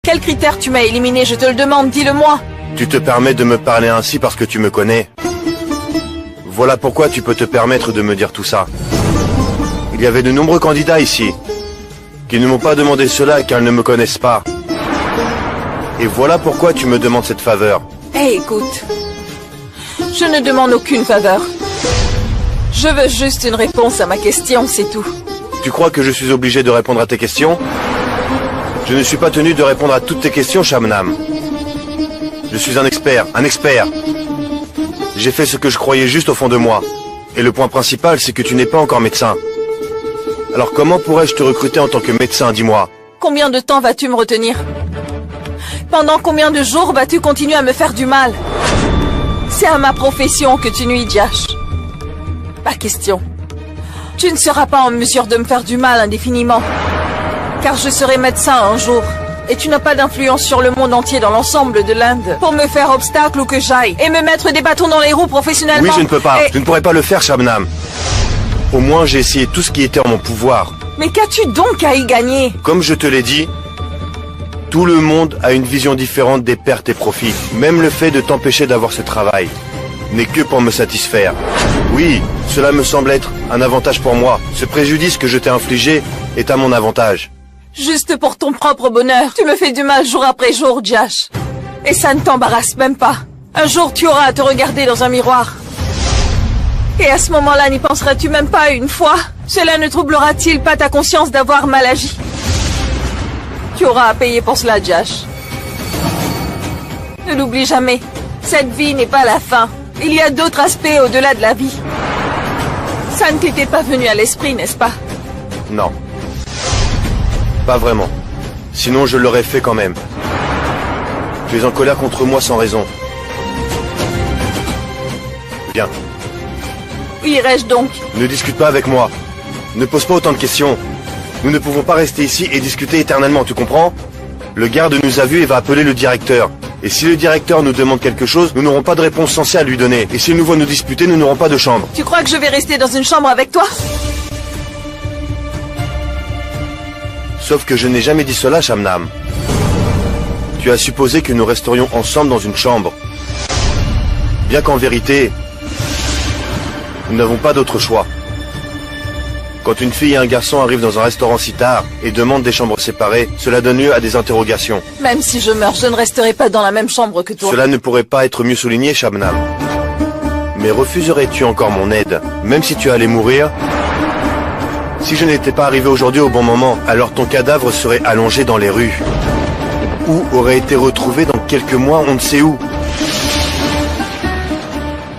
Quels critères tu m'as éliminé, je te le demande, dis-le-moi. Tu te permets de me parler ainsi parce que tu me connais. Voilà pourquoi tu peux te permettre de me dire tout ça. Il y avait de nombreux candidats ici, qui ne m'ont pas demandé cela car ils ne me connaissent pas. Et voilà pourquoi tu me demandes cette faveur. Écoute, je ne demande aucune faveur. Je veux juste une réponse à ma question, c'est tout. Tu crois que je suis obligé de répondre à tes questions? Je ne suis pas tenu de répondre à toutes tes questions, Shamnam. Je suis un expert. J'ai fait ce que je croyais juste au fond de moi. Et le point principal, c'est que tu n'es pas encore médecin. Alors comment pourrais-je te recruter en tant que médecin, dis-moi? Combien de temps vas-tu me retenir? Pendant combien de jours vas-tu continuer à me faire du mal? C'est à ma profession que tu nuis, Jash. Pas question. Tu ne seras pas en mesure de me faire du mal indéfiniment. Car je serai médecin un jour. Et tu n'as pas d'influence sur le monde entier dans l'ensemble de l'Inde pour me faire obstacle ou que j'aille et me mettre des bâtons dans les roues professionnellement. Oui, je ne peux pas. Je ne pourrais pas le faire, Shabnam. Au moins, j'ai essayé tout ce qui était en mon pouvoir. Mais qu'as-tu donc à y gagner? Comme je te l'ai dit, tout le monde a une vision différente des pertes et profits. Même le fait de t'empêcher d'avoir ce travail n'est que pour me satisfaire. Oui, cela me semble être un avantage pour moi. Ce préjudice que je t'ai infligé est à mon avantage. Juste pour ton propre bonheur, tu me fais du mal jour après jour, Jash. Et ça ne t'embarrasse même pas. Un jour, tu auras à te regarder dans un miroir. Et à ce moment-là, n'y penseras-tu même pas une fois? Cela ne troublera-t-il pas ta conscience d'avoir mal agi? Tu auras à payer pour cela, Jash. Ne l'oublie jamais. Cette vie n'est pas la fin. Il y a d'autres aspects au-delà de la vie. Ça ne t'était pas venu à l'esprit, n'est-ce pas? Non. Pas vraiment. Sinon, je l'aurais fait quand même. Tu es en colère contre moi sans raison. Bien. Où irais-je donc? Ne discute pas avec moi. Ne pose pas autant de questions. Nous ne pouvons pas rester ici et discuter éternellement, tu comprends? Le garde nous a vus et va appeler le directeur. Et si le directeur nous demande quelque chose, nous n'aurons pas de réponse sensée à lui donner. Et s'il nous voit nous disputer, nous n'aurons pas de chambre. Tu crois que je vais rester dans une chambre avec toi? Sauf que je n'ai jamais dit cela, Shamnam. Tu as supposé que nous resterions ensemble dans une chambre. Bien qu'en vérité, nous n'avons pas d'autre choix. Quand une fille et un garçon arrivent dans un restaurant si tard et demandent des chambres séparées, cela donne lieu à des interrogations. Même si je meurs, je ne resterai pas dans la même chambre que toi. Cela ne pourrait pas être mieux souligné, Shabnam. Mais refuserais-tu encore mon aide, même si tu allais mourir? Si je n'étais pas arrivé aujourd'hui au bon moment, alors ton cadavre serait allongé dans les rues. Ou aurait été retrouvé dans quelques mois, on ne sait où.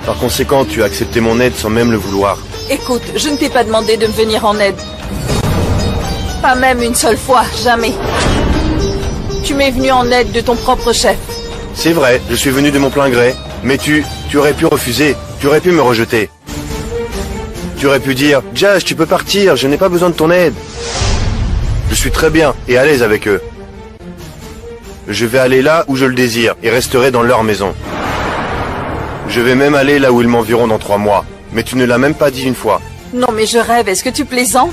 Par conséquent, tu as accepté mon aide sans même le vouloir. Écoute, je ne t'ai pas demandé de me venir en aide. Pas même une seule fois, jamais. Tu m'es venu en aide de ton propre chef. C'est vrai, je suis venu de mon plein gré. Mais tu aurais pu refuser, tu aurais pu me rejeter. Tu aurais pu dire, Jash, tu peux partir, je n'ai pas besoin de ton aide. Je suis très bien et à l'aise avec eux. Je vais aller là où je le désire et resterai dans leur maison. Je vais même aller là où ils m'enverront dans 3 mois. Mais tu ne l'as même pas dit une fois. Non mais je rêve, est-ce que tu plaisantes?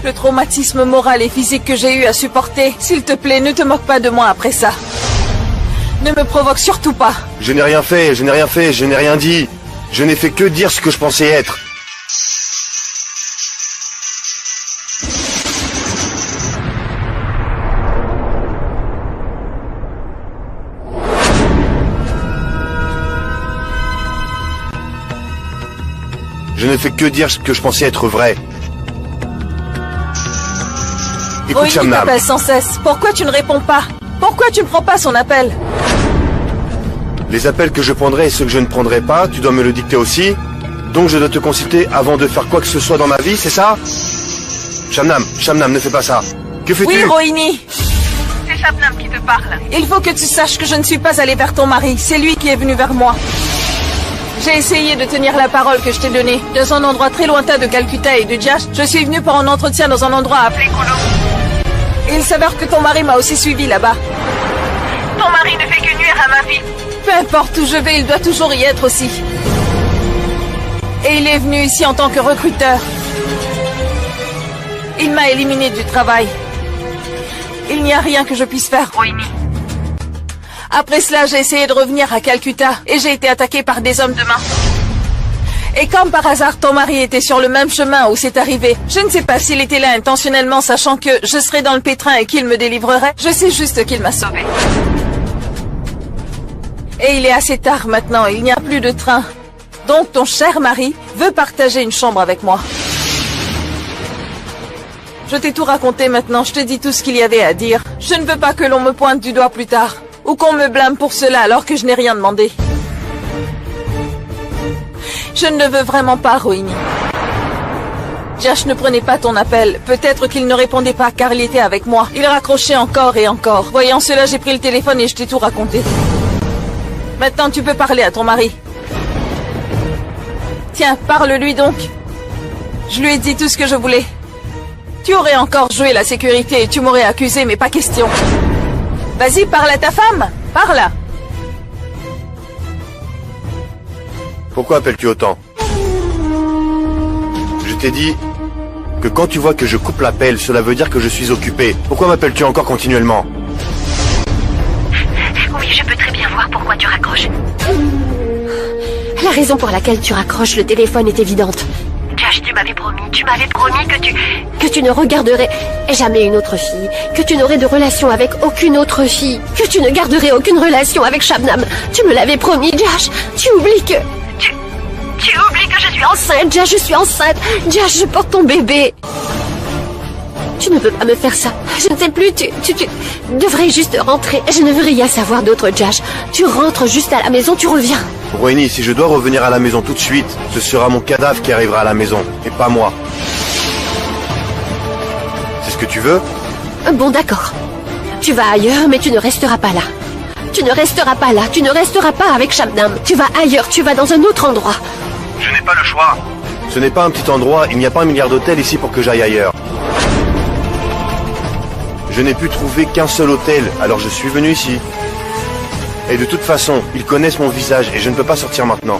Le traumatisme moral et physique que j'ai eu à supporter, s'il te plaît, ne te moque pas de moi après ça. Ne me provoque surtout pas. Je n'ai rien fait, je n'ai rien dit. Je n'ai fait que dire ce que je pensais être. Je ne fais que dire ce que je pensais être vrai. Écoute, Rohini Shamnam. t'appelle sans cesse. Pourquoi tu ne réponds pas? Pourquoi tu ne prends pas son appel? Les appels que je prendrai et ceux que je ne prendrai pas, tu dois me le dicter aussi. Donc je dois te consulter avant de faire quoi que ce soit dans ma vie, c'est ça? Shamnam, ne fais pas ça. Que fais-tu? Oui, Rohini. C'est Shabnam qui te parle. Il faut que tu saches que je ne suis pas allée vers ton mari. C'est lui qui est venu vers moi. J'ai essayé de tenir la parole que je t'ai donnée. Dans un endroit très lointain de Calcutta et de Jash, je suis venue pour un entretien dans un endroit appelé Kolo. Et il s'avère que ton mari m'a aussi suivi là-bas. Ton mari ne fait que nuire à ma vie. Peu importe où je vais, il doit toujours y être aussi. Et il est venu ici en tant que recruteur. Il m'a éliminé du travail. Il n'y a rien que je puisse faire. Rohini, Après cela, j'ai essayé de revenir à Calcutta et j'ai été attaquée par des hommes de main. Et comme par hasard, ton mari était sur le même chemin où c'est arrivé. Je ne sais pas s'il était là intentionnellement, sachant que je serais dans le pétrin et qu'il me délivrerait. Je sais juste qu'il m'a sauvée. Et il est assez tard maintenant, il n'y a plus de train. Donc ton cher mari veut partager une chambre avec moi. Je t'ai tout raconté maintenant, je te dis tout ce qu'il y avait à dire. Je ne veux pas que l'on me pointe du doigt plus tard. Ou qu'on me blâme pour cela alors que je n'ai rien demandé. Je ne le veux vraiment pas, Rohini. Josh ne prenait pas ton appel. Peut-être qu'il ne répondait pas car il était avec moi. Il raccrochait encore et encore. Voyant cela, j'ai pris le téléphone et je t'ai tout raconté. Maintenant, tu peux parler à ton mari. Tiens, parle-lui donc. Je lui ai dit tout ce que je voulais. Tu aurais encore joué la sécurité et tu m'aurais accusé, mais pas question. Vas-y, parle à ta femme. Parle. Pourquoi appelles-tu autant? Je t'ai dit que quand tu vois que je coupe l'appel, cela veut dire que je suis occupé. Pourquoi m'appelles-tu encore continuellement? Oui, je peux très bien voir pourquoi tu raccroches. La raison pour laquelle tu raccroches le téléphone est évidente. Josh, tu m'avais promis que tu ne regarderais jamais une autre fille, que tu n'aurais de relation avec aucune autre fille, que tu ne garderais aucune relation avec Shabnam. Tu me l'avais promis, Josh. Tu oublies que... Tu oublies que je suis enceinte, Josh, je suis enceinte. Josh, je porte ton bébé. Tu ne peux pas me faire ça. Je ne sais plus, tu devrais juste rentrer. Je ne veux rien savoir d'autre, Josh. Tu rentres juste à la maison, tu reviens. Rohini, si je dois revenir à la maison tout de suite, ce sera mon cadavre qui arrivera à la maison, et pas moi. C'est ce que tu veux? Bon, d'accord. Tu vas ailleurs, mais tu ne resteras pas là. Tu ne resteras pas là, tu ne resteras pas avec Shabnam. Tu vas ailleurs, tu vas dans un autre endroit. Je n'ai pas le choix. Ce n'est pas un petit endroit, il n'y a pas un milliard d'hôtels ici pour que j'aille ailleurs. Je n'ai pu trouver qu'un seul hôtel, alors je suis venu ici. Et de toute façon, ils connaissent mon visage et je ne peux pas sortir maintenant.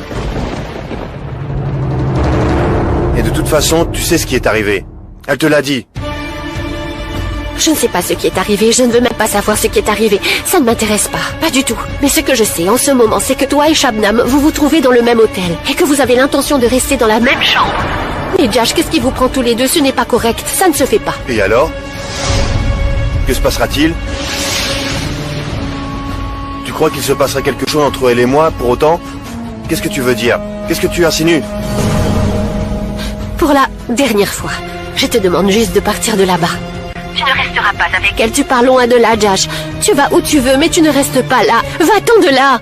Et de toute façon, tu sais ce qui est arrivé. Elle te l'a dit. Je ne sais pas ce qui est arrivé, je ne veux même pas savoir ce qui est arrivé. Ça ne m'intéresse pas, pas du tout. Mais ce que je sais en ce moment, c'est que toi et Shabnam, vous vous trouvez dans le même hôtel. Et que vous avez l'intention de rester dans la même chambre. Mais Josh, qu'est-ce qui vous prend tous les deux? Ce n'est pas correct, ça ne se fait pas. Et alors? Que se passera-t-il? Tu crois qu'il se passera quelque chose entre elle et moi, pour autant? Qu'est-ce que tu veux dire? Qu'est-ce que tu insinues? Pour la dernière fois, je te demande juste de partir de là-bas. Tu ne resteras pas avec elle, tu pars loin de là, Josh. Tu vas où tu veux, mais tu ne restes pas là. Va-t'en de là!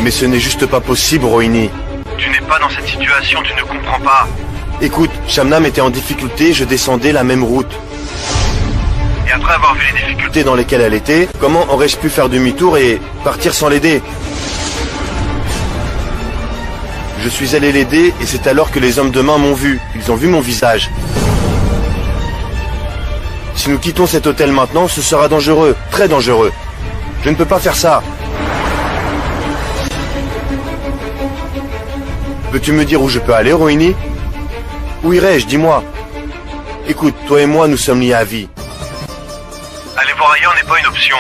Mais ce n'est juste pas possible, Rohini. Tu n'es pas dans cette situation, tu ne comprends pas. Écoute, Shabnam était en difficulté, je descendais la même route. Et après avoir vu les difficultés dans lesquelles elle était, comment aurais-je pu faire demi-tour et partir sans l'aider? Je suis allé l'aider et c'est alors que les hommes de main m'ont vu. Ils ont vu mon visage. Si nous quittons cet hôtel maintenant, ce sera dangereux, très dangereux. Je ne peux pas faire ça. Peux-tu me dire où je peux aller, Rohini? Où irai-je, dis-moi? Écoute, toi et moi, nous sommes liés à vie. Aller voir ailleurs n'est pas une option.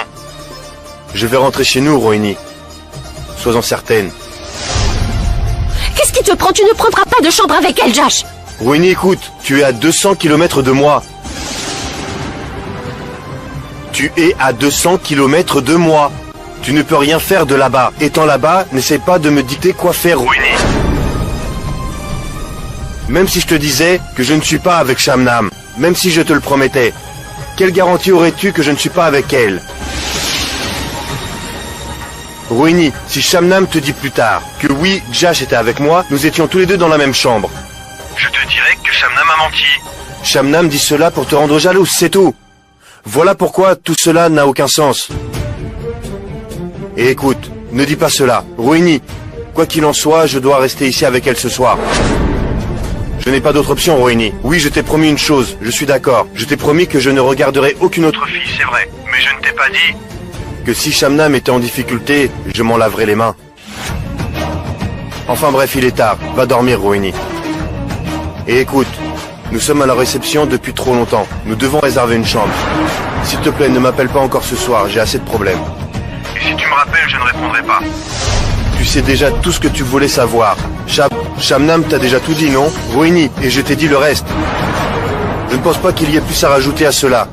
Je vais rentrer chez nous, Rohini. Sois-en certaine. Qu'est-ce qui te prend? Tu ne prendras pas de chambre avec elle, Josh. Rohini, écoute, tu es à 200 km de moi. Tu es à 200 km de moi. Tu ne peux rien faire de là-bas. Étant là-bas, n'essaie pas de me dicter quoi faire, Rohini. Même si je te disais que je ne suis pas avec Shabnam, même si je te le promettais, quelle garantie aurais-tu que je ne suis pas avec elle? Rohini, si Shabnam te dit plus tard que oui, Josh était avec moi, nous étions tous les deux dans la même chambre. Je te dirai que Shabnam a menti. Shabnam dit cela pour te rendre jalouse, c'est tout. Voilà pourquoi tout cela n'a aucun sens. Et écoute, ne dis pas cela. Rohini, quoi qu'il en soit, je dois rester ici avec elle ce soir. Je n'ai pas d'autre option, Rohini. Oui, je t'ai promis une chose, je suis d'accord. Je t'ai promis que je ne regarderai aucune autre fille, c'est vrai. Mais je ne t'ai pas dit que si Shabnam était en difficulté, je m'en laverais les mains. Enfin bref, il est tard. Va dormir, Rohini. Et écoute, nous sommes à la réception depuis trop longtemps. Nous devons réserver une chambre. S'il te plaît, ne m'appelle pas encore ce soir, j'ai assez de problèmes. Et si tu me rappelles, je ne répondrai pas. Tu sais déjà tout ce que tu voulais savoir. Shabnam t'a déjà tout dit, non? Rohini, et je t'ai dit le reste. Je ne pense pas qu'il y ait plus à rajouter à cela.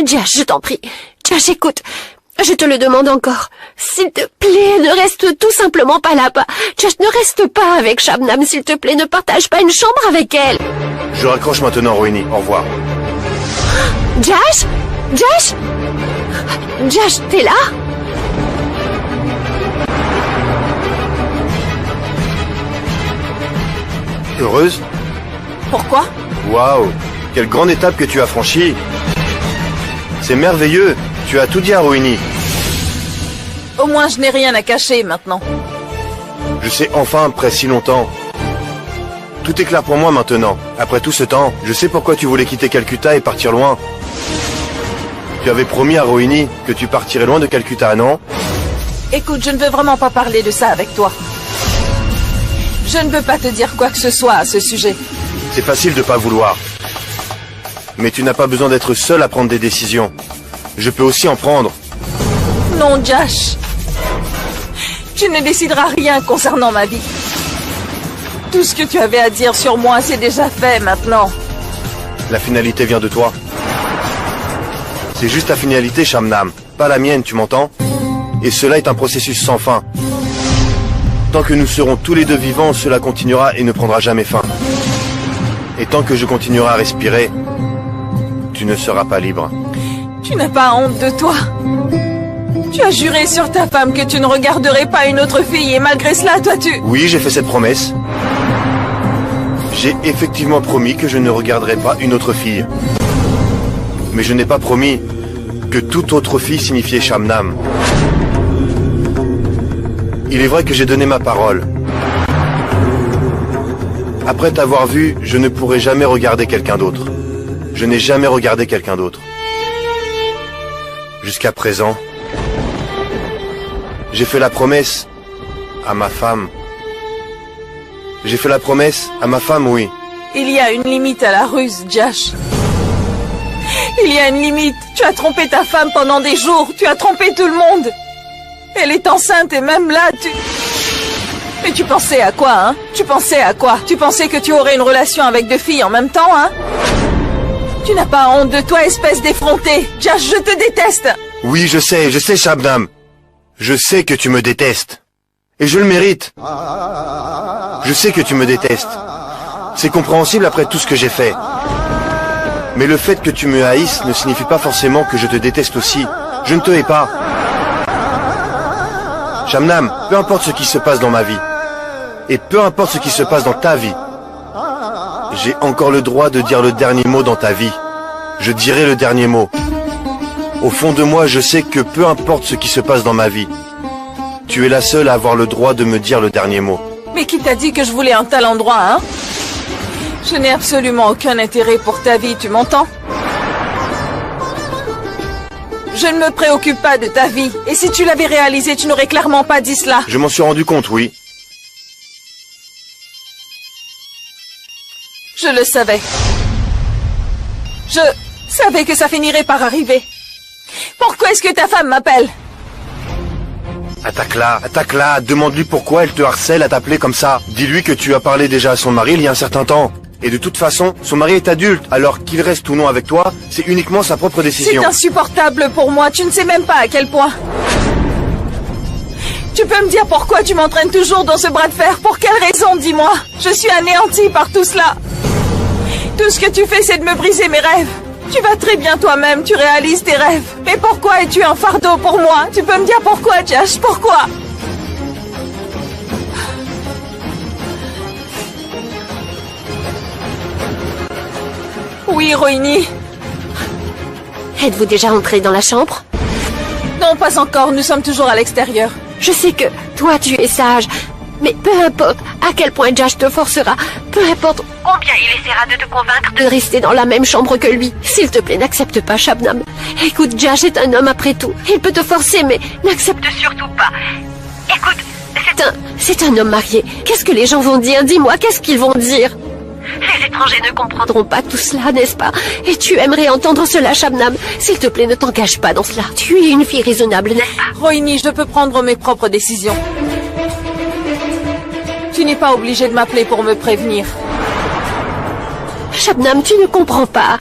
Josh, je t'en prie. Josh, écoute. Je te le demande encore. S'il te plaît, ne reste tout simplement pas là-bas. Josh, ne reste pas avec Shabnam, s'il te plaît. Ne partage pas une chambre avec elle. Je raccroche maintenant, Rohini. Au revoir. Josh? Josh? Josh, t'es là? Heureuse? Pourquoi? Waouh! Quelle grande étape que tu as franchie! C'est merveilleux! Tu as tout dit à Rohini. Au moins, je n'ai rien à cacher maintenant. Je sais enfin après si longtemps. Tout est clair pour moi maintenant. Après tout ce temps, je sais pourquoi tu voulais quitter Calcutta et partir loin. Tu avais promis à Rohini que tu partirais loin de Calcutta, non? Écoute, je ne veux vraiment pas parler de ça avec toi. Je ne veux pas te dire quoi que ce soit à ce sujet. C'est facile de pas vouloir. Mais tu n'as pas besoin d'être seul à prendre des décisions. Je peux aussi en prendre. Non, Josh. Tu ne décideras rien concernant ma vie. Tout ce que tu avais à dire sur moi, c'est déjà fait maintenant. La finalité vient de toi. C'est juste ta finalité, Shabnam. Pas la mienne, tu m'entends? Et cela est un processus sans fin. Tant que nous serons tous les deux vivants, cela continuera et ne prendra jamais fin. Et tant que je continuerai à respirer, tu ne seras pas libre. Tu n'as pas honte de toi. Tu as juré sur ta femme que tu ne regarderais pas une autre fille et malgré cela, toi tu... Oui, j'ai fait cette promesse. J'ai effectivement promis que je ne regarderai pas une autre fille. Mais je n'ai pas promis que toute autre fille signifiait Shabnam. Il est vrai que j'ai donné ma parole. Après t'avoir vu, je ne pourrai jamais regarder quelqu'un d'autre. Je n'ai jamais regardé quelqu'un d'autre. Jusqu'à présent, j'ai fait la promesse à ma femme. J'ai fait la promesse à ma femme, oui. Il y a une limite à la ruse, Josh. Il y a une limite. Tu as trompé ta femme pendant des jours. Tu as trompé tout le monde. Elle est enceinte et même là, Mais tu pensais à quoi, hein? Tu pensais à quoi? Tu pensais que tu aurais une relation avec deux filles en même temps, hein? Tu n'as pas honte de toi, espèce d'effronté. Josh, je te déteste. Oui, je sais, Shabnam. Je sais que tu me détestes. Et je le mérite. Je sais que tu me détestes. C'est compréhensible après tout ce que j'ai fait. Mais le fait que tu me haïsses ne signifie pas forcément que je te déteste aussi. Je ne te hais pas. Shabnam, peu importe ce qui se passe dans ma vie, et peu importe ce qui se passe dans ta vie, j'ai encore le droit de dire le dernier mot dans ta vie. Je dirai le dernier mot. Au fond de moi, je sais que peu importe ce qui se passe dans ma vie, tu es la seule à avoir le droit de me dire le dernier mot. Mais qui t'a dit que je voulais un tel endroit, hein? Je n'ai absolument aucun intérêt pour ta vie, tu m'entends? Je ne me préoccupe pas de ta vie. Et si tu l'avais réalisé, tu n'aurais clairement pas dit cela. Je m'en suis rendu compte, oui. Je le savais. Je savais que ça finirait par arriver. Pourquoi est-ce que ta femme m'appelle? Attaque-la, demande-lui pourquoi elle te harcèle à t'appeler comme ça. Dis-lui que tu as parlé déjà à son mari il y a un certain temps. Et de toute façon, son mari est adulte, alors qu'il reste ou non avec toi, c'est uniquement sa propre décision. C'est insupportable pour moi, tu ne sais même pas à quel point. Tu peux me dire pourquoi tu m'entraînes toujours dans ce bras de fer? Pour quelle raison, dis-moi? Je suis anéantie par tout cela. Tout ce que tu fais, c'est de me briser mes rêves. Tu vas très bien toi-même, tu réalises tes rêves. Mais pourquoi es-tu un fardeau pour moi? Tu peux me dire pourquoi, Josh? Pourquoi? Oui, Rohini. Êtes-vous déjà entré dans la chambre? Non, pas encore, nous sommes toujours à l'extérieur. Je sais que toi, tu es sage. Mais peu importe à quel point Josh te forcera, peu importe Combien il essaiera de te convaincre de rester dans la même chambre que lui. S'il te plaît, n'accepte pas, Shabnam. Écoute, Josh est un homme après tout. Il peut te forcer, mais n'accepte surtout pas. Écoute, c'est un homme marié. Qu'est-ce que les gens vont dire? Dis-moi, qu'est-ce qu'ils vont dire? Les étrangers ne comprendront pas tout cela, n'est-ce pas? Et tu aimerais entendre cela, Shabnam. S'il te plaît, ne t'engage pas dans cela. Tu es une fille raisonnable, n'est-ce pas? Rohini, je peux prendre mes propres décisions. Tu n'es pas obligé de m'appeler pour me prévenir. Shabnam, tu ne comprends pas.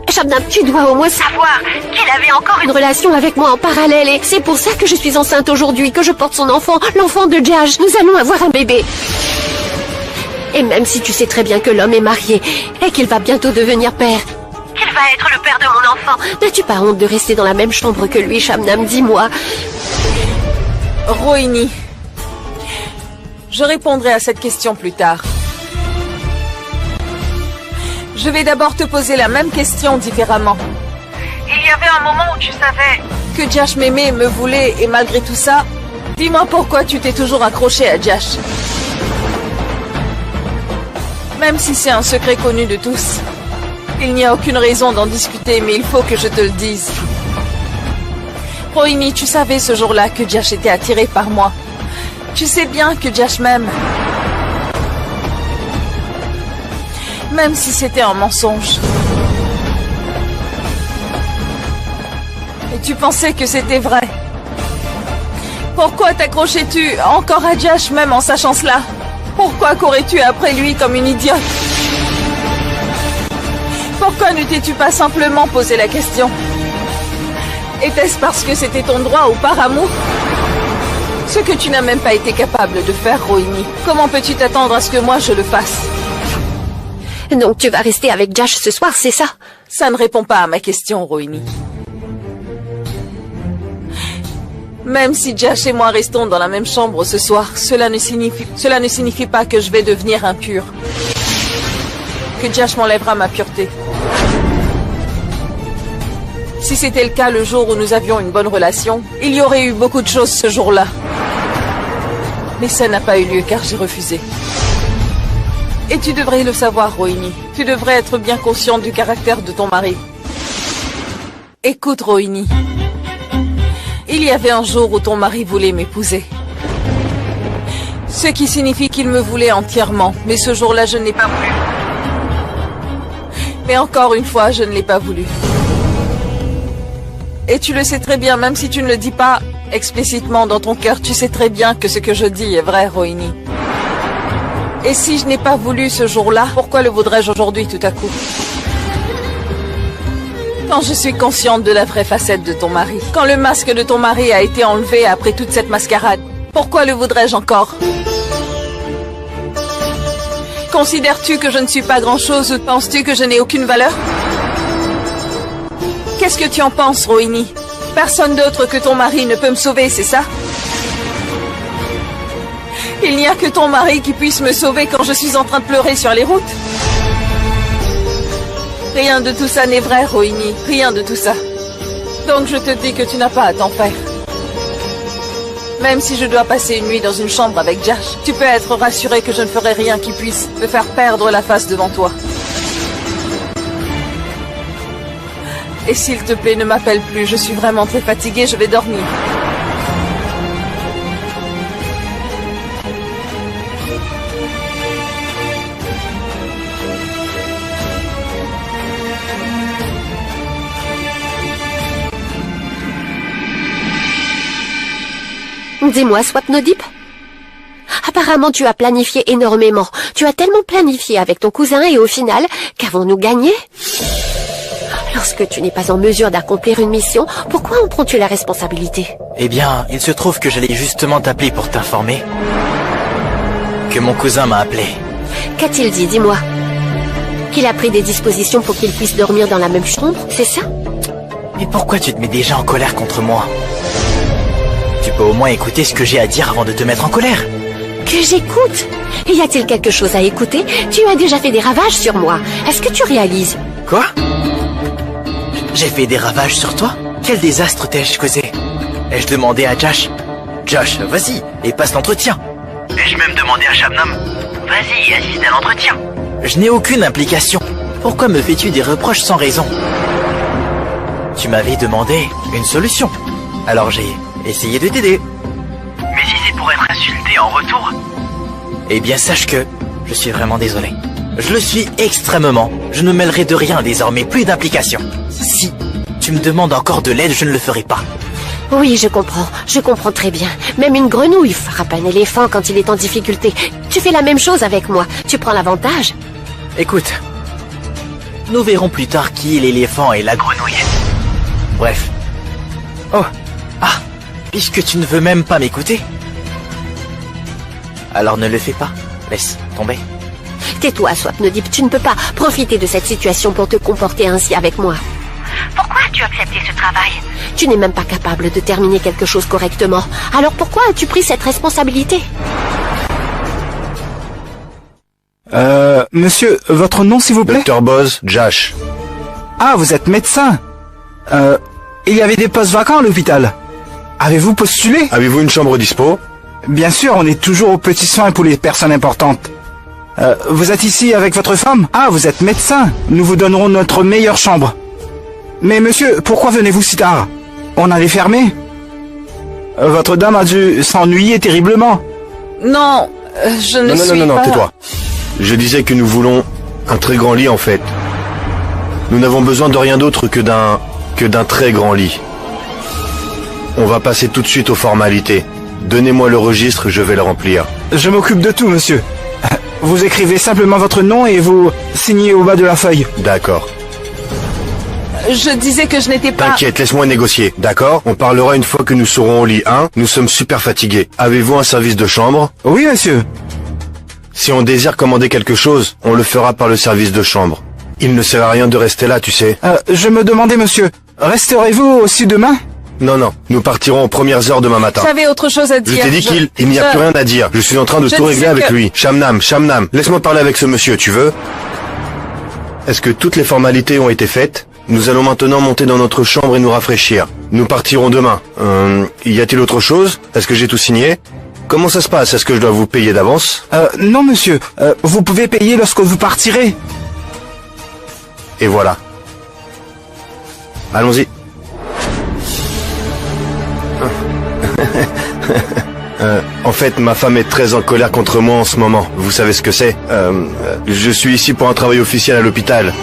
Shabnam, tu dois au moins savoir qu'il avait encore une relation avec moi en parallèle et c'est pour ça que je suis enceinte aujourd'hui, que je porte son enfant, l'enfant de Jash. Nous allons avoir un bébé. Et même si tu sais très bien que l'homme est marié et qu'il va bientôt devenir père, qu'il va être le père de mon enfant, n'as-tu pas honte de rester dans la même chambre que lui, Shabnam? Dis-moi. Rohini, je répondrai à cette question plus tard. Je vais d'abord te poser la même question différemment. Il y avait un moment où tu savais... Que Jash m'aimait, me voulait, et malgré tout ça, dis-moi pourquoi tu t'es toujours accroché à Jash. Même si c'est un secret connu de tous. Il n'y a aucune raison d'en discuter, mais il faut que je te le dise. Rohini, tu savais ce jour-là que Jash était attiré par moi. Tu sais bien que Jash m'aime. Même si c'était un mensonge. Et tu pensais que c'était vrai. Pourquoi t'accrochais-tu encore à Jash même en sachant cela? Pourquoi courais-tu après lui comme une idiote? Pourquoi ne t'es-tu pas simplement posé la question? Était-ce parce que c'était ton droit ou par amour? Ce que tu n'as même pas été capable de faire, Rohini. Comment peux-tu t'attendre à ce que moi je le fasse? Donc tu vas rester avec Jash ce soir, c'est ça? Ça ne répond pas à ma question, Rohini. Même si Jash et moi restons dans la même chambre ce soir, cela ne signifie pas que je vais devenir impure. Que Jash m'enlèvera ma pureté. Si c'était le cas le jour où nous avions une bonne relation, il y aurait eu beaucoup de choses ce jour-là. Mais ça n'a pas eu lieu car j'ai refusé. Et tu devrais le savoir, Rohini. Tu devrais être bien consciente du caractère de ton mari. Écoute, Rohini. Il y avait un jour où ton mari voulait m'épouser. Ce qui signifie qu'il me voulait entièrement. Mais ce jour-là, je ne l'ai pas voulu. Mais encore une fois, je ne l'ai pas voulu. Et tu le sais très bien, même si tu ne le dis pas explicitement dans ton cœur, tu sais très bien que ce que je dis est vrai, Rohini. Et si je n'ai pas voulu ce jour-là, pourquoi le voudrais-je aujourd'hui tout à coup? Quand je suis consciente de la vraie facette de ton mari, quand le masque de ton mari a été enlevé après toute cette mascarade, pourquoi le voudrais-je encore? Considères-tu que je ne suis pas grand-chose ou penses-tu que je n'ai aucune valeur? Qu'est-ce que tu en penses, Rohini? Personne d'autre que ton mari ne peut me sauver, c'est ça? Il n'y a que ton mari qui puisse me sauver quand je suis en train de pleurer sur les routes. Rien de tout ça n'est vrai, Rohini. Rien de tout ça. Donc je te dis que tu n'as pas à t'en faire. Même si je dois passer une nuit dans une chambre avec Jash, tu peux être rassuré que je ne ferai rien qui puisse me faire perdre la face devant toi. Et s'il te plaît, ne m'appelle plus. Je suis vraiment très fatiguée, je vais dormir. Dis-moi, Swapnodip. Apparemment, tu as planifié énormément. Tu as tellement planifié avec ton cousin et au final, qu'avons-nous gagné? Lorsque tu n'es pas en mesure d'accomplir une mission, pourquoi en prends-tu la responsabilité? Eh bien, il se trouve que j'allais justement t'appeler pour t'informer que mon cousin m'a appelé. Qu'a-t-il dit, dis-moi? Qu'il a pris des dispositions pour qu'il puisse dormir dans la même chambre, c'est ça? Mais pourquoi tu te mets déjà en colère contre moi? Tu peux au moins écouter ce que j'ai à dire avant de te mettre en colère. Que j'écoute? Y a-t-il quelque chose à écouter? Tu as déjà fait des ravages sur moi. Est-ce que tu réalises? Quoi? J'ai fait des ravages sur toi? Quel désastre t'ai-je causé? Ai-je demandé à Josh? Josh, vas-y, et passe l'entretien. Ai-je même demandé à Shabnam? Vas-y, assiste à l'entretien. Je n'ai aucune implication. Pourquoi me fais-tu des reproches sans raison? Tu m'avais demandé une solution. Alors j'ai essayé de t'aider. Mais si c'est pour être insulté en retour? Eh bien sache que je suis vraiment désolé. Je le suis extrêmement. Je ne me mêlerai de rien désormais, plus d'implication. Si tu me demandes encore de l'aide, je ne le ferai pas. Oui, je comprends très bien. Même une grenouille frappe un éléphant quand il est en difficulté. Tu fais la même chose avec moi. Tu prends l'avantage. Écoute, nous verrons plus tard qui est l'éléphant et la grenouille. Bref. Oh, ah, puisque tu ne veux même pas m'écouter, alors ne le fais pas. Laisse tomber. Tais-toi, Swapnodip, tu ne peux pas profiter de cette situation pour te comporter ainsi avec moi. Pourquoi as-tu accepté ce travail? Tu n'es même pas capable de terminer quelque chose correctement. Alors pourquoi as-tu pris cette responsabilité? Monsieur, votre nom s'il vous plaît? Dr Boz, Josh. Ah, vous êtes médecin. Il y avait des postes vacants à l'hôpital. Avez-vous postulé? Avez-vous une chambre dispo? Bien sûr, on est toujours aux petits soins pour les personnes importantes. Vous êtes ici avec votre femme? Ah, vous êtes médecin. Nous vous donnerons notre meilleure chambre. Mais monsieur, pourquoi venez-vous si tard? On allait fermer. Votre dame a dû s'ennuyer terriblement. Non, je ne suis pas... Non, tais-toi. Je disais que nous voulons un très grand lit en fait. Nous n'avons besoin de rien d'autre que d'un très grand lit. On va passer tout de suite aux formalités. Donnez-moi le registre, je vais le remplir. Je m'occupe de tout, monsieur. Vous écrivez simplement votre nom et vous signez au bas de la feuille. D'accord. Je disais que je n'étais pas... T'inquiète, laisse-moi négocier, d'accord? On parlera une fois que nous serons au lit 1. Nous sommes super fatigués. Avez-vous un service de chambre? Oui, monsieur. Si on désire commander quelque chose, on le fera par le service de chambre. Il ne sert à rien de rester là, tu sais. Je me demandais, monsieur, resterez-vous aussi demain? Non, nous partirons aux premières heures demain matin. J'avais autre chose à dire. Je t'ai dit qu'il n'y a plus rien à dire. Je suis en train de tout régler avec lui. Shamnam, laisse-moi parler avec ce monsieur, tu veux? Est-ce que toutes les formalités ont été faites? Nous allons maintenant monter dans notre chambre et nous rafraîchir. Nous partirons demain. Y a-t-il autre chose? Est-ce que j'ai tout signé? Comment ça se passe? Est-ce que je dois vous payer d'avance? Non, monsieur. Vous pouvez payer lorsque vous partirez. Et voilà. Allons-y. En fait, ma femme est très en colère contre moi en ce moment. Vous savez ce que c'est? Je suis ici pour un travail officiel à l'hôpital.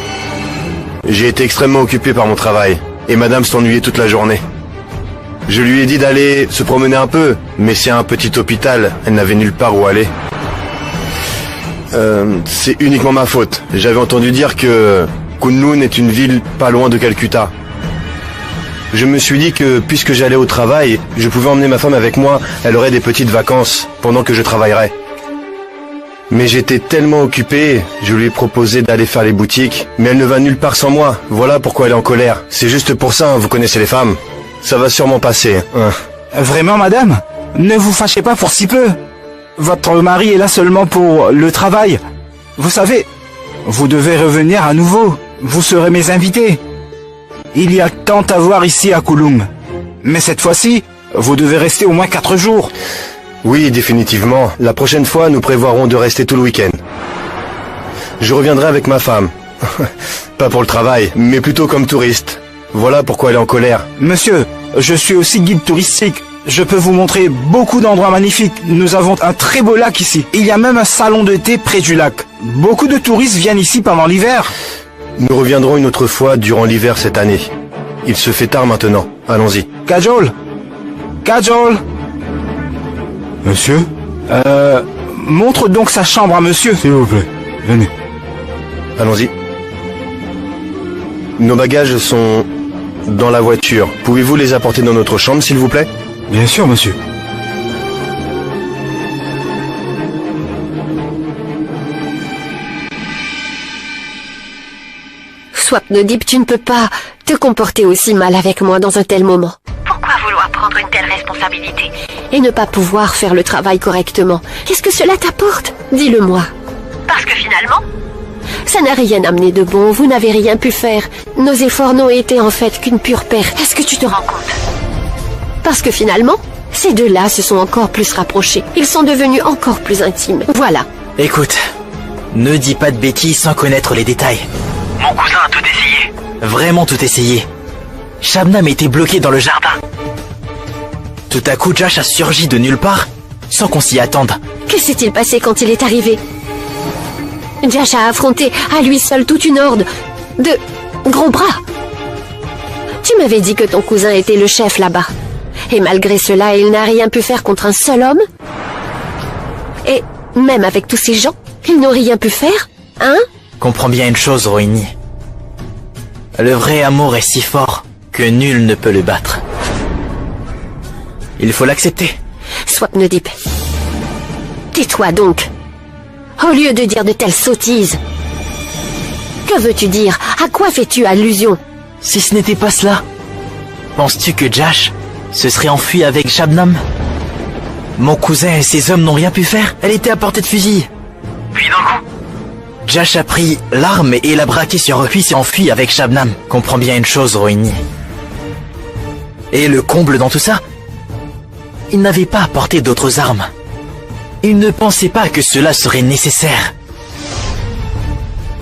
J'ai été extrêmement occupé par mon travail. Et madame s'ennuyait toute la journée. Je lui ai dit d'aller se promener un peu. Mais c'est un petit hôpital. Elle n'avait nulle part où aller. C'est uniquement ma faute. J'avais entendu dire que Kunlun est une ville pas loin de Calcutta. Je me suis dit que, puisque j'allais au travail, je pouvais emmener ma femme avec moi, elle aurait des petites vacances, pendant que je travaillerais. Mais j'étais tellement occupé, je lui ai proposé d'aller faire les boutiques, mais elle ne va nulle part sans moi, voilà pourquoi elle est en colère. C'est juste pour ça, vous connaissez les femmes. Ça va sûrement passer. Vraiment, madame? Ne vous fâchez pas pour si peu. Votre mari est là seulement pour le travail. Vous savez, vous devez revenir à nouveau, vous serez mes invités. Il y a tant à voir ici à Kulum. Mais cette fois-ci, vous devez rester au moins 4 jours. Oui, définitivement. La prochaine fois, nous prévoirons de rester tout le week-end. Je reviendrai avec ma femme. Pas pour le travail, mais plutôt comme touriste. Voilà pourquoi elle est en colère. Monsieur, je suis aussi guide touristique. Je peux vous montrer beaucoup d'endroits magnifiques. Nous avons un très beau lac ici. Il y a même un salon de thé près du lac. Beaucoup de touristes viennent ici pendant l'hiver. Nous reviendrons une autre fois durant l'hiver cette année. Il se fait tard maintenant. Allons-y. Kajol! Monsieur? Montre donc sa chambre à monsieur. S'il vous plaît, venez. Allons-y. Nos bagages sont dans la voiture. Pouvez-vous les apporter dans notre chambre, s'il vous plaît? Bien sûr, monsieur. Swapnodip, tu ne peux pas te comporter aussi mal avec moi dans un tel moment. Pourquoi vouloir prendre une telle responsabilité? Et ne pas pouvoir faire le travail correctement. Qu'est-ce que cela t'apporte? Dis-le-moi. Parce que finalement, Ça n'a rien amené de bon, vous n'avez rien pu faire. Nos efforts n'ont été en fait qu'une pure perte. Est-ce que tu te rends compte? Parce que finalement, ces deux-là se sont encore plus rapprochés. Ils sont devenus encore plus intimes. Voilà. Écoute, ne dis pas de bêtises sans connaître les détails. Mon cousin a tout essayé. Vraiment tout essayé. Shabnam était bloqué dans le jardin. Tout à coup, Josh a surgi de nulle part, sans qu'on s'y attende. Que s'est-il passé quand il est arrivé? Jash a affronté à lui seul toute une horde de gros bras. Tu m'avais dit que ton cousin était le chef là-bas. Et malgré cela, il n'a rien pu faire contre un seul homme? Et même avec tous ces gens, ils n'ont rien pu faire, hein? Comprends bien une chose, Rohini. Le vrai amour est si fort que nul ne peut le battre. Il faut l'accepter. Swapnodip. Tais-toi donc. Au lieu de dire de telles sottises. Que veux-tu dire? À quoi fais-tu allusion? Si ce n'était pas cela, penses-tu que Jash se serait enfui avec Shabnam? Mon cousin et ses hommes n'ont rien pu faire. Elle était à portée de fusil. Puis d'un coup, Jash a pris l'arme et l'a braqué sur eux, puis s'est enfui avec Shabnam. Comprends bien une chose, Rohini. Et le comble dans tout ça, il n'avait pas apporté d'autres armes. Il ne pensait pas que cela serait nécessaire.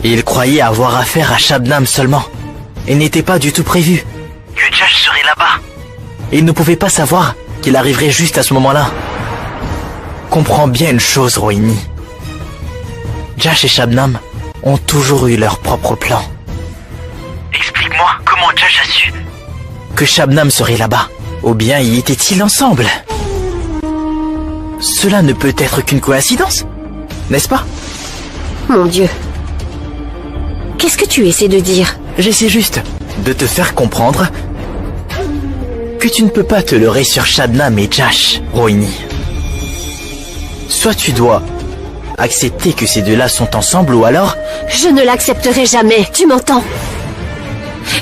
Il croyait avoir affaire à Shabnam seulement, et n'était pas du tout prévu. que Jash serait là-bas. Il ne pouvait pas savoir qu'il arriverait juste à ce moment-là. Comprends bien une chose, Rohini. Jash et Shabnam ont toujours eu leur propre plan. Explique-moi comment Jash a su. Que Shabnam serait là-bas, ou bien y étaient-ils ensemble? Cela ne peut être qu'une coïncidence, n'est-ce pas? Mon Dieu. Qu'est-ce que tu essaies de dire? J'essaie juste de te faire comprendre que tu ne peux pas te leurrer sur Shabnam et Jash, Rohini. Soit tu dois accepter que ces deux-là sont ensemble, ou alors... Je ne l'accepterai jamais, tu m'entends?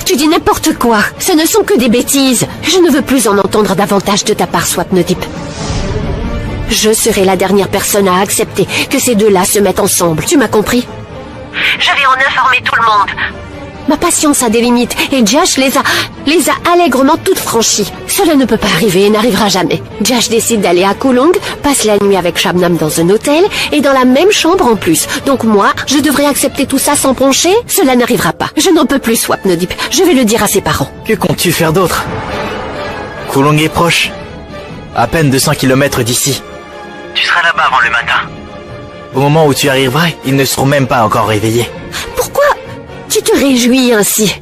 Tu dis n'importe quoi, ce ne sont que des bêtises. Je ne veux plus en entendre davantage de ta part, Swapnodip. Je serai la dernière personne à accepter que ces deux-là se mettent ensemble, tu m'as compris? Je vais en informer tout le monde. Ma patience a des limites, et Jash les a allègrement toutes franchies. Cela ne peut pas arriver et n'arrivera jamais. Jash décide d'aller à Kulong, passe la nuit avec Shabnam dans un hôtel, et dans la même chambre en plus. Donc moi, je devrais accepter tout ça sans broncher? Cela n'arrivera pas. Je n'en peux plus, Swapnodip. Je vais le dire à ses parents. Que comptes-tu faire d'autre? Kulong est proche. À peine 200 km d'ici. Tu seras là-bas avant le matin. Au moment où tu arriveras, ils ne seront même pas encore réveillés. Pourquoi tu te réjouis ainsi?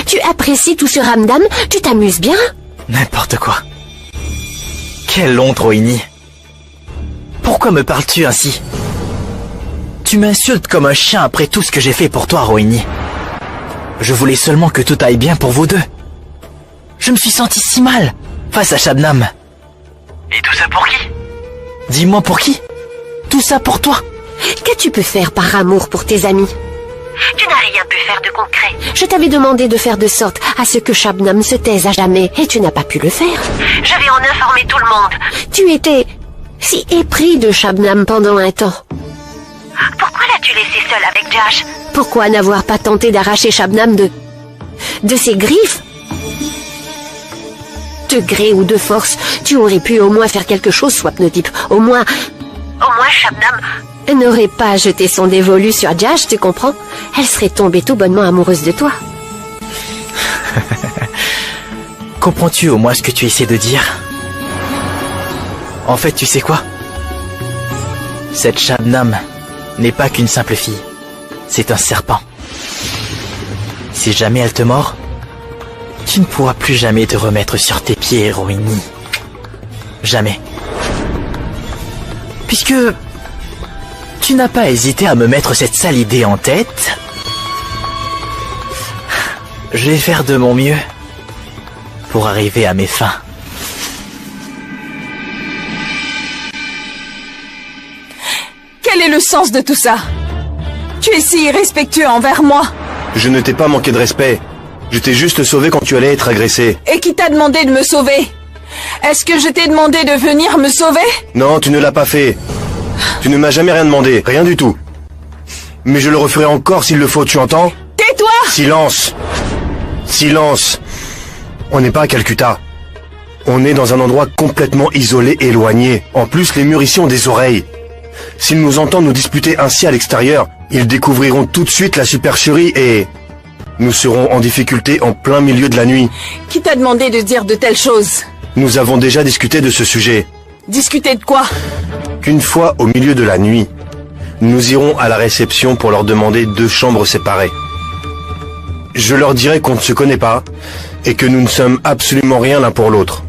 Tu apprécies tout ce ramdam? Tu t'amuses bien? N'importe quoi. Quelle honte, Rohini. Pourquoi me parles-tu ainsi? Tu m'insultes comme un chien après tout ce que j'ai fait pour toi, Rohini. Je voulais seulement que tout aille bien pour vous deux. Je me suis senti si mal face à Shabnam. Et tout ça pour qui? Dis-moi pour qui? Tout ça pour toi? Qu'as-tu pu faire par amour pour tes amis? Tu n'as rien pu faire de concret. Je t'avais demandé de faire de sorte à ce que Shabnam se taise à jamais, et tu n'as pas pu le faire. Je vais en informer tout le monde. Tu étais si épris de Shabnam pendant un temps. Pourquoi l'as-tu laissé seul avec Jash? Pourquoi n'avoir pas tenté d'arracher Shabnam de ses griffes? De gré ou de force, tu aurais pu au moins faire quelque chose, Swapnodip. Au moins Shabnam... n'aurait pas jeté son dévolu sur Jash, tu comprends? Elle serait tombée tout bonnement amoureuse de toi. Comprends-tu au moins ce que tu essaies de dire? En fait, tu sais quoi? Cette Shabnam n'est pas qu'une simple fille. C'est un serpent. Si jamais elle te mord, tu ne pourras plus jamais te remettre sur tes pieds, Rohini. Jamais. Puisque tu n'as pas hésité à me mettre cette sale idée en tête, je vais faire de mon mieux pour arriver à mes fins. Quel est le sens de tout ça? Tu es si irrespectueux envers moi. Je ne t'ai pas manqué de respect. Je t'ai juste sauvé quand tu allais être agressé. Et qui t'a demandé de me sauver? Est-ce que je t'ai demandé de venir me sauver? Non, tu ne l'as pas fait. Tu ne m'as jamais rien demandé, rien du tout. Mais je le referai encore s'il le faut, tu entends? Tais-toi! Silence! Silence! On n'est pas à Calcutta. On est dans un endroit complètement isolé, éloigné. En plus, les murs ici ont des oreilles. S'ils nous entendent nous disputer ainsi à l'extérieur, ils découvriront tout de suite la supercherie et... nous serons en difficulté en plein milieu de la nuit. Qui t'a demandé de dire de telles choses? Nous avons déjà discuté de ce sujet. Discuter de quoi? Qu'une fois au milieu de la nuit, Nous irons à la réception pour leur demander 2 chambres séparées. Je leur dirai qu'on ne se connaît pas et que nous ne sommes absolument rien l'un pour l'autre.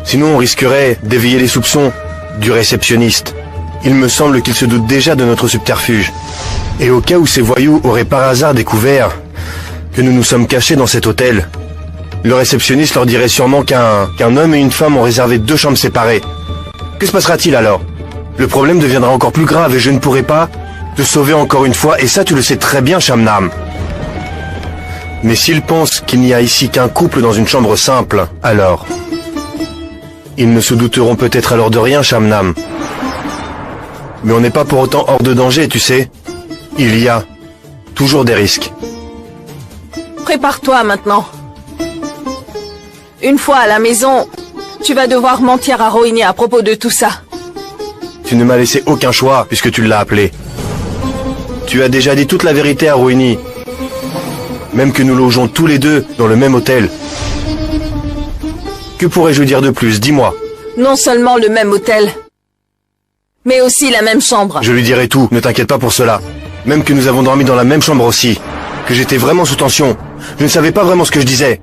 Sinon on risquerait d'éveiller les soupçons du réceptionniste. Il me semble qu'il se doute déjà de notre subterfuge. Et au cas où ces voyous auraient par hasard découvert que nous nous sommes cachés dans cet hôtel, le réceptionniste leur dirait sûrement qu'un homme et une femme ont réservé 2 chambres séparées. Que se passera-t-il alors? Le problème deviendra encore plus grave et je ne pourrai pas te sauver encore une fois, et ça tu le sais très bien, Shamnam. Mais s'ils pensent qu'il n'y a ici qu'un couple dans une chambre simple, alors... Ils ne se douteront peut-être alors de rien, Shamnam. Mais on n'est pas pour autant hors de danger, tu sais. Il y a toujours des risques. Prépare-toi maintenant. Une fois à la maison, tu vas devoir mentir à Rohini à propos de tout ça. Tu ne m'as laissé aucun choix puisque tu l'as appelé. Tu as déjà dit toute la vérité à Rohini. Même que nous logeons tous les deux dans le même hôtel. Que pourrais-je lui dire de plus? Dis-moi. Non seulement le même hôtel, mais aussi la même chambre. Je lui dirai tout, ne t'inquiète pas pour cela. Même que nous avons dormi dans la même chambre aussi. Que j'étais vraiment sous tension. Je ne savais pas vraiment ce que je disais.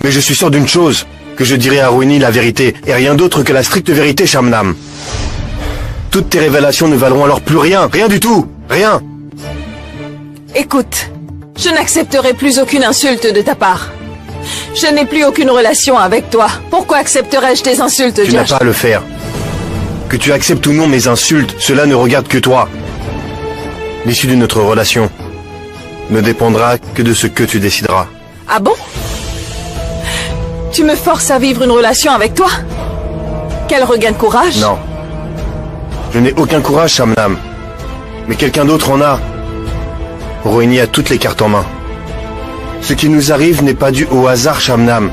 Mais je suis sûr d'une chose, que je dirai à Rohini la vérité, et rien d'autre que la stricte vérité, Shamnam. Toutes tes révélations ne valeront alors plus rien, rien du tout, rien. Écoute, je n'accepterai plus aucune insulte de ta part. Je n'ai plus aucune relation avec toi. Pourquoi accepterais-je tes insultes, Tu n'as Josh? pas à le faire. Que tu acceptes ou non mes insultes, cela ne regarde que toi. L'issue de notre relation ne dépendra que de ce que tu décideras. Ah bon? Tu me forces à vivre une relation avec toi? Quel regain de courage? Non. Je n'ai aucun courage, Shamnam. Mais quelqu'un d'autre en a. Rohini a toutes les cartes en main. Ce qui nous arrive n'est pas dû au hasard, Shamnam.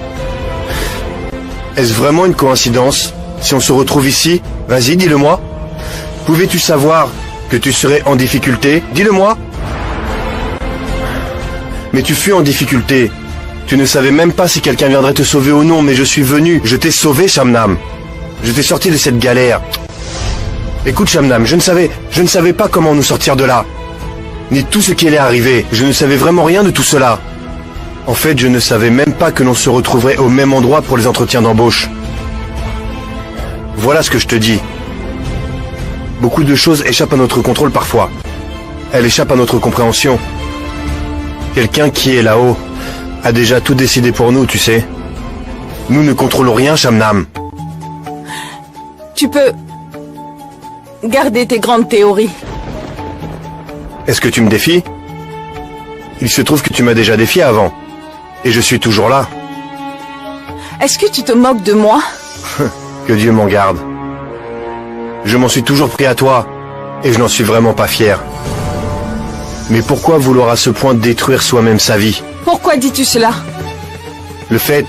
Est-ce vraiment une coïncidence si on se retrouve ici? Vas-y, dis-le-moi. Pouvais-tu savoir que tu serais en difficulté? Dis-le-moi. Mais tu fus en difficulté. Tu ne savais même pas si quelqu'un viendrait te sauver ou non, mais je suis venu. Je t'ai sauvé, Shamnam. Je t'ai sorti de cette galère. Écoute, Shamnam, je ne savais pas comment nous sortir de là. Ni tout ce qui allait arriver. Je ne savais vraiment rien de tout cela. En fait, je ne savais même pas que l'on se retrouverait au même endroit pour les entretiens d'embauche. Voilà ce que je te dis. Beaucoup de choses échappent à notre contrôle parfois. Elles échappent à notre compréhension. Quelqu'un qui est là-haut a déjà tout décidé pour nous, tu sais. Nous ne contrôlons rien, Shamnam. Tu peux garder tes grandes théories. Est-ce que tu me défies? Il se trouve que tu m'as déjà défié avant. Et je suis toujours là. Est-ce que tu te moques de moi? Que Dieu m'en garde. Je m'en suis toujours pris à toi, et je n'en suis vraiment pas fier. Mais pourquoi vouloir à ce point détruire soi-même sa vie? Pourquoi dis-tu cela? Le fait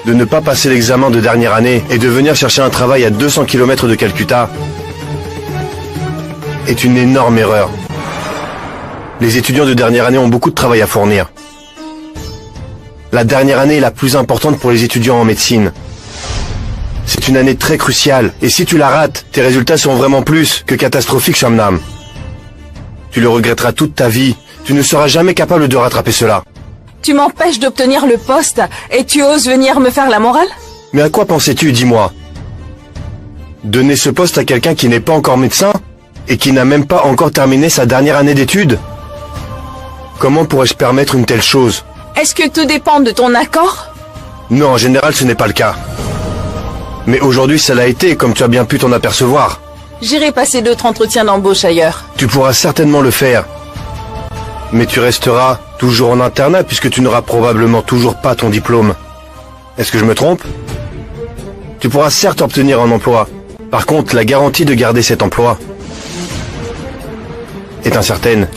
de ne pas passer l'examen de dernière année et de venir chercher un travail à 200 km de Calcutta est une énorme erreur. Les étudiants de dernière année ont beaucoup de travail à fournir. La dernière année est la plus importante pour les étudiants en médecine. C'est une année très cruciale, et si tu la rates, tes résultats seront vraiment plus que catastrophiques, Shamnam. Tu le regretteras toute ta vie. Tu ne seras jamais capable de rattraper cela. Tu m'empêches d'obtenir le poste et tu oses venir me faire la morale? Mais à quoi pensais-tu, dis-moi? Donner ce poste à quelqu'un qui n'est pas encore médecin et qui n'a même pas encore terminé sa dernière année d'études? Comment pourrais-je permettre une telle chose? Est-ce que tout dépend de ton accord? Non, en général, ce n'est pas le cas. Mais aujourd'hui, ça l'a été, comme tu as bien pu t'en apercevoir. J'irai passer d'autres entretiens d'embauche ailleurs. Tu pourras certainement le faire. Mais tu resteras toujours en internat puisque tu n'auras probablement toujours pas ton diplôme. Est-ce que je me trompe? Tu pourras certes obtenir un emploi. Par contre, la garantie de garder cet emploi est incertaine.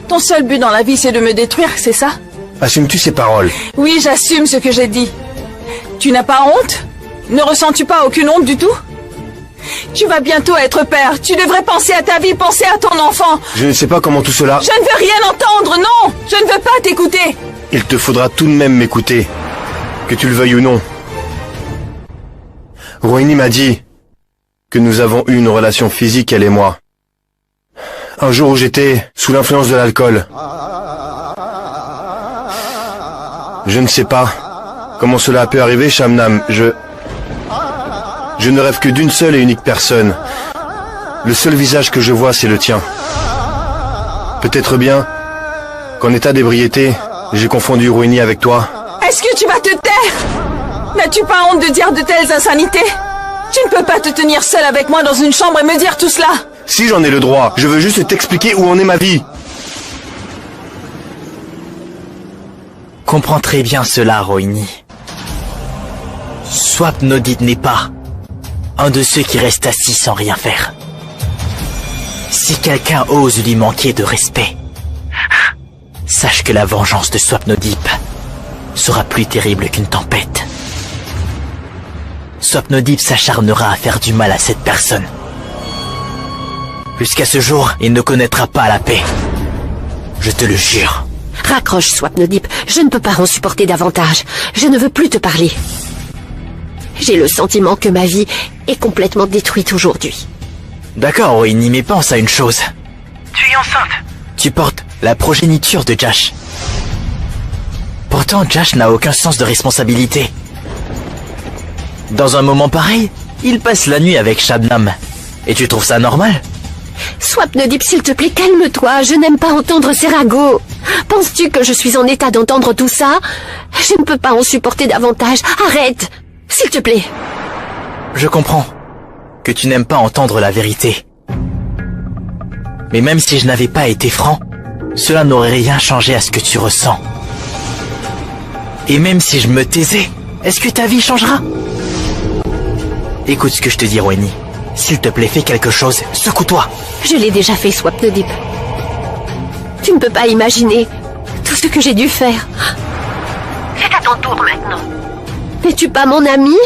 Ton seul but dans la vie, c'est de me détruire, c'est ça? Assumes-tu ces paroles? Oui, j'assume ce que j'ai dit. Tu n'as pas honte? Ne ressens-tu pas aucune honte du tout? Tu vas bientôt être père. Tu devrais penser à ta vie, penser à ton enfant. Je ne sais pas comment tout cela... Je ne veux rien entendre, non! Je ne veux pas t'écouter. Il te faudra tout de même m'écouter. Que tu le veuilles ou non. Rohini m'a dit que nous avons eu une relation physique, elle et moi. Un jour où j'étais sous l'influence de l'alcool. Je ne sais pas comment cela a pu arriver, Shamnam. Je ne rêve que d'une seule et unique personne. Le seul visage que je vois, c'est le tien. Peut-être bien qu'en état d'ébriété, j'ai confondu Rohini avec toi. Est-ce que tu vas te taire? N'as-tu pas honte de dire de telles insanités? Tu ne peux pas te tenir seul avec moi dans une chambre et me dire tout cela. Si j'en ai le droit, je veux juste t'expliquer où en est ma vie. Comprends très bien cela, Rohini. Swapnodip n'est pas un de ceux qui restent assis sans rien faire. Si quelqu'un ose lui manquer de respect, sache que la vengeance de Swapnodip sera plus terrible qu'une tempête. Swapnodip s'acharnera à faire du mal à cette personne. Jusqu'à ce jour, il ne connaîtra pas la paix. Je te le jure. Raccroche, Swapnodip. Je ne peux pas en supporter davantage. Je ne veux plus te parler. J'ai le sentiment que ma vie est complètement détruite aujourd'hui. D'accord, Rohini, mais pense à une chose. Tu es enceinte. Tu portes la progéniture de Jash. Pourtant, Jash n'a aucun sens de responsabilité. Dans un moment pareil, il passe la nuit avec Shabnam. Et tu trouves ça normal? Swapnodip, s'il te plaît, calme-toi. Je n'aime pas entendre ces ragots. Penses-tu que je suis en état d'entendre tout ça? Je ne peux pas en supporter davantage. Arrête, s'il te plaît. Je comprends que tu n'aimes pas entendre la vérité. Mais même si je n'avais pas été franc, cela n'aurait rien changé à ce que tu ressens. Et même si je me taisais, est-ce que ta vie changera? Écoute ce que je te dis, Rohini. S'il te plaît, fais quelque chose, secoue-toi. Je l'ai déjà fait, Swapnodip. Tu ne peux pas imaginer tout ce que j'ai dû faire. C'est à ton tour maintenant. N'es-tu pas mon ami?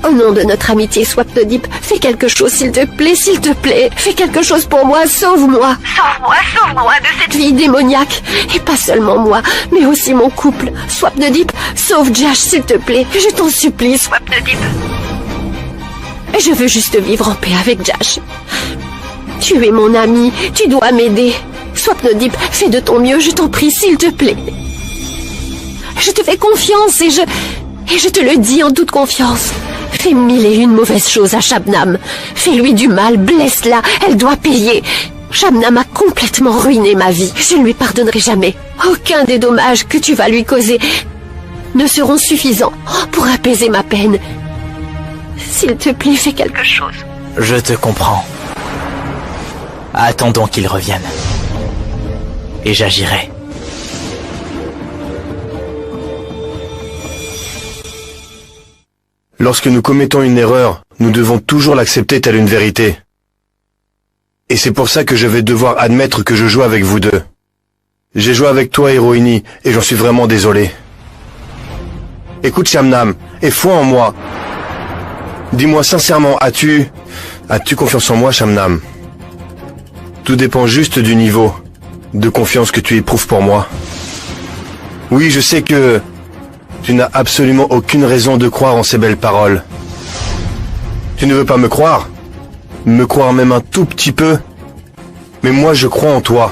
Au nom de notre amitié, Swapnodip, fais quelque chose, s'il te plaît, s'il te plaît. Fais quelque chose pour moi, sauve-moi. Sauve-moi de cette Vie démoniaque. Et pas seulement moi, mais aussi mon couple. Swapnodip, sauve Jash, s'il te plaît. Je t'en supplie, Swapnodip. Je veux juste vivre en paix avec Jash. Tu es mon ami, tu dois m'aider. Swapnodip, fais de ton mieux, je t'en prie, s'il te plaît. Je te fais confiance et je te le dis en toute confiance. Fais 1001 mauvaises choses à Shabnam. Fais-lui du mal, blesse-la, elle doit payer. Shabnam a complètement ruiné ma vie. Je ne lui pardonnerai jamais. Aucun des dommages que tu vas lui causer ne seront suffisants pour apaiser ma peine. S'il te plaît, fais quelque chose. Je te comprends. Attendons qu'il revienne. Et j'agirai. Lorsque nous commettons une erreur, nous devons toujours l'accepter telle une vérité. Et c'est pour ça que je vais devoir admettre que je joue avec vous deux. J'ai joué avec toi et Rohini, et j'en suis vraiment désolé. Écoute Shamnam, et foi en moi. Dis-moi sincèrement, as-tu confiance en moi, Shamnam? Tout dépend juste du niveau de confiance que tu éprouves pour moi. Oui, je sais que tu n'as absolument aucune raison de croire en ces belles paroles. Tu ne veux pas me croire même un tout petit peu. Mais moi, je crois en toi.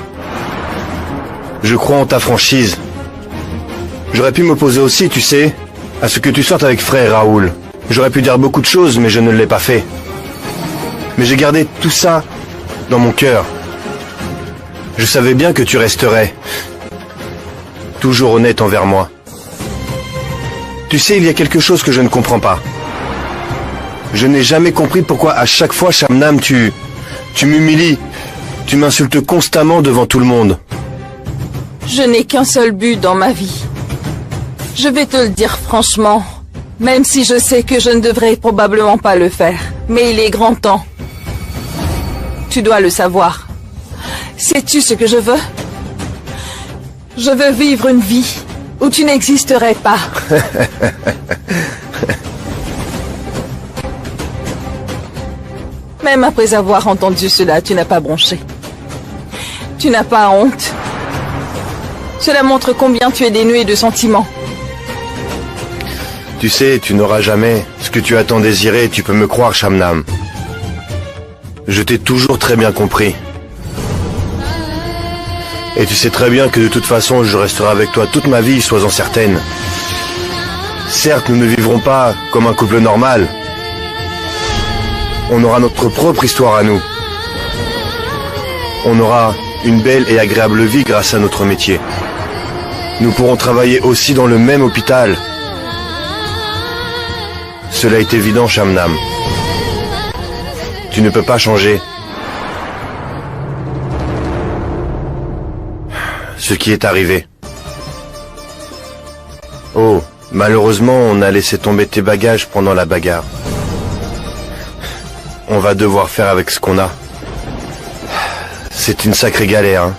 Je crois en ta franchise. J'aurais pu m'opposer aussi, tu sais, à ce que tu sortes avec Frey et Raoul. J'aurais pu dire beaucoup de choses, mais je ne l'ai pas fait. Mais j'ai gardé tout ça dans mon cœur. Je savais bien que tu resterais toujours honnête envers moi. Tu sais, il y a quelque chose que je ne comprends pas. Je n'ai jamais compris pourquoi à chaque fois, Shamnam, tu m'humilies. Tu m'insultes constamment devant tout le monde. Je n'ai qu'un seul but dans ma vie. Je vais te le dire franchement, même si je sais que je ne devrais probablement pas le faire. Mais il est grand temps. Tu dois le savoir. Sais-tu ce que je veux? Je veux vivre une vie où tu n'existerais pas. Même après avoir entendu cela, tu n'as pas bronché. Tu n'as pas honte. Cela montre combien tu es dénué de sentiments. Tu sais, tu n'auras jamais ce que tu as tant désiré, tu peux me croire, Shamnam. Je t'ai toujours très bien compris. Et tu sais très bien que de toute façon, je resterai avec toi toute ma vie, sois-en certaine. Certes, nous ne vivrons pas comme un couple normal. On aura notre propre histoire à nous. On aura une belle et agréable vie grâce à notre métier. Nous pourrons travailler aussi dans le même hôpital. Cela est évident, Shamnam. Tu ne peux pas changer. Ce qui est arrivé. Oh, malheureusement, on a laissé tomber tes bagages pendant la bagarre. On va devoir faire avec ce qu'on a. C'est une sacrée galère, hein.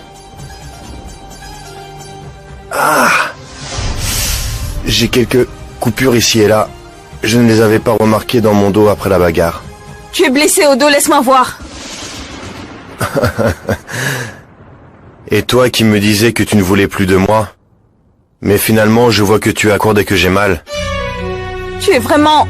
Ah! J'ai quelques coupures ici et là. Je ne les avais pas remarquées dans mon dos après la bagarre. Tu es blessé au dos, laisse-moi voir. Et toi qui me disais que tu ne voulais plus de moi. Mais finalement, je vois que tu accordes et que j'ai mal. Tu es vraiment